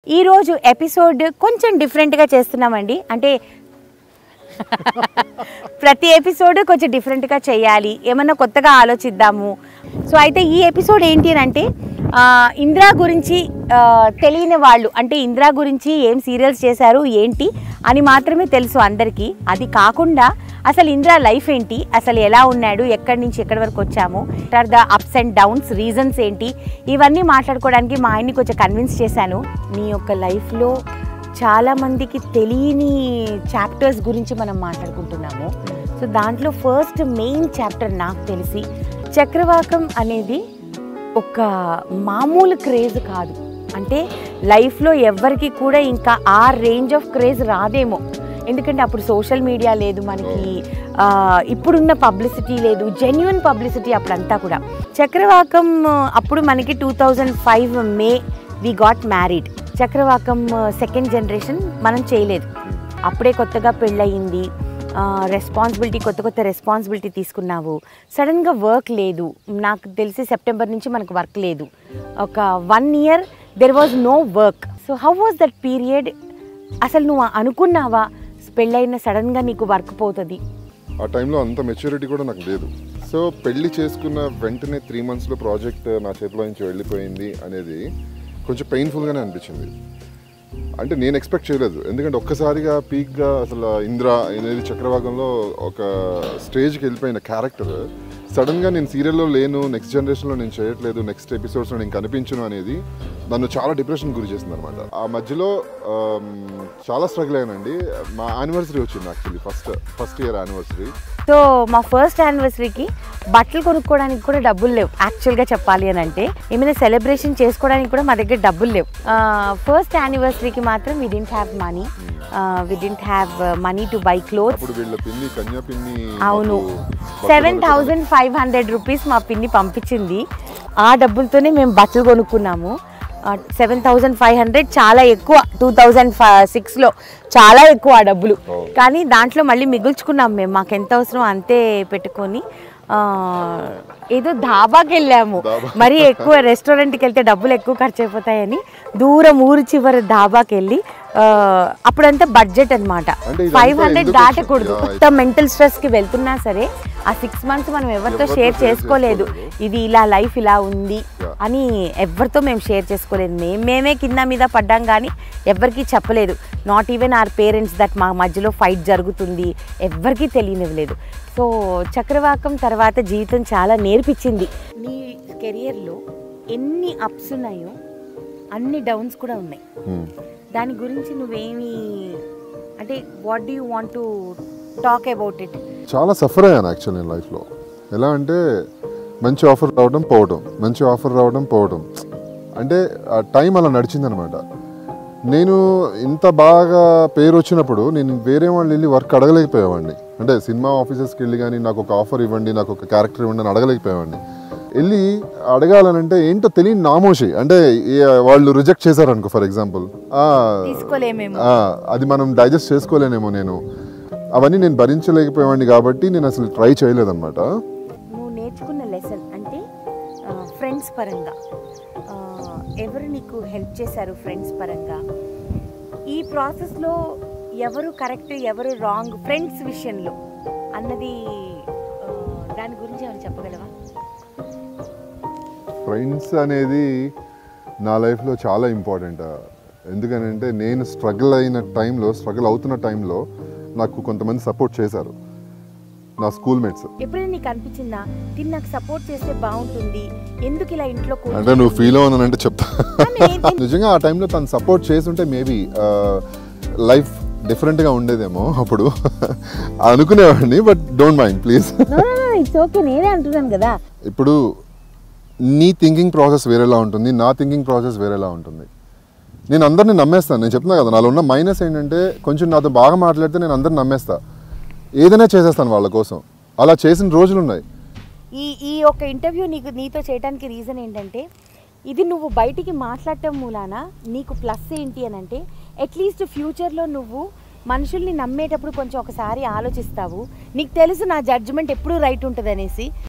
ఈ రోజు ఎపిసోడ్ కొంచెం డిఫరెంట్ గా చేస్తున్నామండి. అంటే ప్రతి ఎపిసోడ్ కొంచెం డిఫరెంట్ గా చేయాలి, ఏమన్నా కొత్తగా ఆలోచిద్దాము. సో అయితే ఈ ఎపిసోడ్ ఏంటి అంటే ఇంద్రా గురించి తెలియని వాళ్ళు, అంటే ఇంద్రా గురించి ఏం సీరియల్స్ చేశారు ఏంటి అని మాత్రమే తెలుసు అందరికీ. అది కాకుండా అసలు ఇంద్రా లైఫ్ ఏంటి, అసలు ఎలా ఉన్నాడు, ఎక్కడి నుంచి ఎక్కడి వరకు వచ్చాము, the ups and downs, reasons ఏంటి, ఇవన్నీ మాట్లాడుకోవడానికి మా ఆయన్ని కొంచెం కన్విన్స్ చేశాను. నీ యొక్క లైఫ్లో చాలామందికి తెలియని చాప్టర్స్ గురించి మనం మాట్లాడుకుంటున్నాము. సో దాంట్లో ఫస్ట్ మెయిన్ చాప్టర్ నాకు తెలిసి చక్రవాకం అనేది ఒక మామూలు క్రేజ్ కాదు. అంటే లైఫ్లో ఎవరికి కూడా ఇంకా ఆ రేంజ్ ఆఫ్ క్రేజ్ రాదేమో. ఎందుకంటే అప్పుడు సోషల్ మీడియా లేదు మనకి, ఇప్పుడున్న పబ్లిసిటీ లేదు, జెన్యున్ పబ్లిసిటీ అప్పుడంతా కూడా. చక్రవాకం అప్పుడు మనకి 2005 May we got married. Chakravakam second generation మనం చేయలేదు. అప్పుడే కొత్తగా పెళ్ళయింది, రెస్పాన్సిబిలిటీ, కొత్త రెస్పాన్సిబిలిటీ తీసుకున్నావు. సడన్గా వర్క్ లేదు, నాకు తెలిసి సెప్టెంబర్ నుంచి మనకు వర్క్ లేదు. ఒక 1 year there was no work. So how was that period? అసలు నువ్వు అనుకున్నావా పెళ్ళైన సడన్గా నీకు వర్క్ పోతుంది? ఆ టైంలో అంత మెచ్యూరిటీ కూడా నాకు లేదు. సో పెళ్ళి చేసుకున్న వెంటనే 3 monthsలో ప్రాజెక్ట్ నా చేతిలో నుంచి వెళ్ళిపోయింది అనేది కొంచెం పెయిన్ఫుల్గానే అనిపించింది. అంటే నేను ఎక్స్పెక్ట్ చేయలేదు, ఎందుకంటే ఒక్కసారిగా పీక్గా అసలు ఇంద్రా అనేది చక్రవాకంలో ఒక స్టేజ్కి వెళ్ళిపోయిన క్యారెక్టర్ సడన్గా నేను సీరియల్లో లేను, నెక్స్ట్ జనరేషన్లో నేను చేయట్లేదు, నెక్స్ట్ ఎపిసోడ్స్లో నేను కనిపించను అనేది నన్ను చాలా డిప్రెషన్ గురి చేసింది అనమాట. ఆ మధ్యలో చాలా స్ట్రగుల్ అయ్యానండి. మా యానివర్సరీ వచ్చింది, actually first year anniversary. So మా ఫస్ట్ యానివర్సరీకి బట్టలు కొనుక్కోవడానికి కూడా డబ్బులు లేవు. యాక్చువల్గా చెప్పాలి అని అంటే ఏమైనా సెలబ్రేషన్ చేసుకోవడానికి కూడా మా దగ్గర డబ్బులు లేవు. ఫస్ట్ యానివర్సరీకి మాత్రం we didn't have money, we didn't have money to buy clothes. అవును, 7,500 rupees మా పిన్ని పంపించింది. ఆ డబ్బులతోనే మేము బట్టలు కొనుక్కున్నాము. 7,500 చాలా ఎక్కువ, 2006లో చాలా ఎక్కువ ఆ డబ్బులు. కానీ దాంట్లో మళ్ళీ మిగుల్చుకున్నాం మేము, మాకు ఎంత అవసరం అంతే పెట్టుకొని ఏదో ధాబాకి వెళ్ళాము. మరీ ఎక్కువ రెస్టారెంట్కి వెళ్తే డబ్బులు ఎక్కువ ఖర్చు అయిపోతాయని దూరం ఊరి చివరి ధాబాకి వెళ్ళి, అప్పుడంతా బడ్జెట్ అనమాట, 500 దాటకూడదు. మొత్తం మెంటల్ స్ట్రెస్కి వెళ్తున్నా సరే ఆ 6 months మనం ఎవరితో షేర్ చేసుకోలేదు. ఇది ఇలా లైఫ్ ఇలా ఉంది అని ఎవరితో మేము షేర్ చేసుకోలేదు. మేమే కింద మీద పడ్డాం కానీ ఎవరికి చెప్పలేదు. Not even our parents that మా మధ్యలో ఫైట్ జరుగుతుంది ఎవరికి తెలియనివ్వలేదు. సో చక్రవాకం తర్వాత జీవితం చాలా నేర్పించింది. నీ కెరియర్లో ఎన్ని అప్స్ ఉన్నాయో అన్ని డౌన్స్ కూడా ఉన్నాయి. దాని గురించి నువ్వేమి, అంటే what do you want to talk about it? చాలా సఫర్ అయ్యాను యాక్చువల్ నేను లైఫ్లో. ఎలా అంటే మంచి ఆఫర్ రావడం పోవడం, మంచి ఆఫర్ రావడం పోవడం, అంటే ఆ టైం అలా నడిచిందనమాట. నేను ఇంత బాగా పేరు వచ్చినప్పుడు నేను వేరే వాళ్ళు వెళ్ళి వర్క్ అడగలేకపోయేవాడిని. అంటే సినిమా ఆఫీసెస్కి వెళ్ళి కానీ నాకు ఒక ఆఫర్ ఇవ్వండి, నాకు ఒక క్యారెక్టర్ ఇవ్వండి అని అడగలేకపోయేవాడిని. వెళ్ళి అడగాలనంటే ఏంటో తెలియని నామోషి. అంటే వాళ్ళు రిజెక్ట్ చేశారనుకో ఫర్ ఎగ్జాంపుల్, అది మనం డైజెస్ట్ చేసుకోలేనేమో, అవన్నీ నేను భరించలేకపోయేవాడిని. కాబట్టి నేను అసలు ట్రై చేయలేదన్నమాట. నువ్వు నేర్చుకున్న లెసన్ అంటే ఫ్రెండ్స్ పరంగా ఎవరు నీకు హెల్ప్ చేశారు? ఫ్రెండ్స్ పరంగా ఈ ప్రాసెస్లో ఎవరు కరెక్ట్ ఎవరు రాంగ్ ఫ్రెండ్స్ విషయంలో అన్నది, దాని గురించి ఏమైనా చెప్పగలవా? ఫ్రెండ్స్ అనేది నా లైఫ్లో చాలా ఇంపార్టెంట్. ఎందుకనంటే నేను స్ట్రగుల్ అవుతున్న టైంలో నాకు కొంతమంది సపోర్ట్ చేశారు, నా స్కూల్ మేట్స్. ఎప్పుడైనా నీకు అనిపించిందా నాకు సపోర్ట్ చేస్తే బాగుంటుంది, ఎందుకు ఇలా ఇంట్లో అంటే నువ్వు ఫీల్ అవునంటే చెప్తా. నిజంగా ఆ టైంలో తను సపోర్ట్ చేస్తుంటే మేబీ లైఫ్ డిఫరెంట్గా ఉండేదేమో అప్పుడు అనుకునేవాడిని. But don't mind please, it's okay, నేనే అంటున్నాను కదా. ఇప్పుడు నీ థింకింగ్ ప్రాసెస్ వేరేలా ఉంటుంది, నా థింకింగ్ ప్రాసెస్ వేరేలా ఉంటుంది. నేను అందరిని నమ్మేస్తాను. నేను చెప్తున్నా కదా, నాలో ఉన్న మైనస్ ఏంటంటే కొంచెం నాతో బాగా మాట్లాడితే నేను అందరిని నమ్మేస్తా, ఏదైనా చేసేస్తాను వాళ్ళ కోసం. అలా చేసిన రోజులు ఉన్నాయి. ఈ ఒక ఇంటర్వ్యూ నీతో చేయడానికి రీజన్ ఏంటంటే, ఇది నువ్వు బయటికి మాట్లాడటం మూలాన నీకు ప్లస్ ఏంటి అని అంటే, అట్లీస్ట్ ఫ్యూచర్లో నువ్వు మనుషుల్ని నమ్మేటప్పుడు కొంచెం ఒకసారి ఆలోచిస్తావు. నీకు తెలుసు నా జడ్జిమెంట్ ఎప్పుడూ రైట్ ఉంటుంది అనేసి.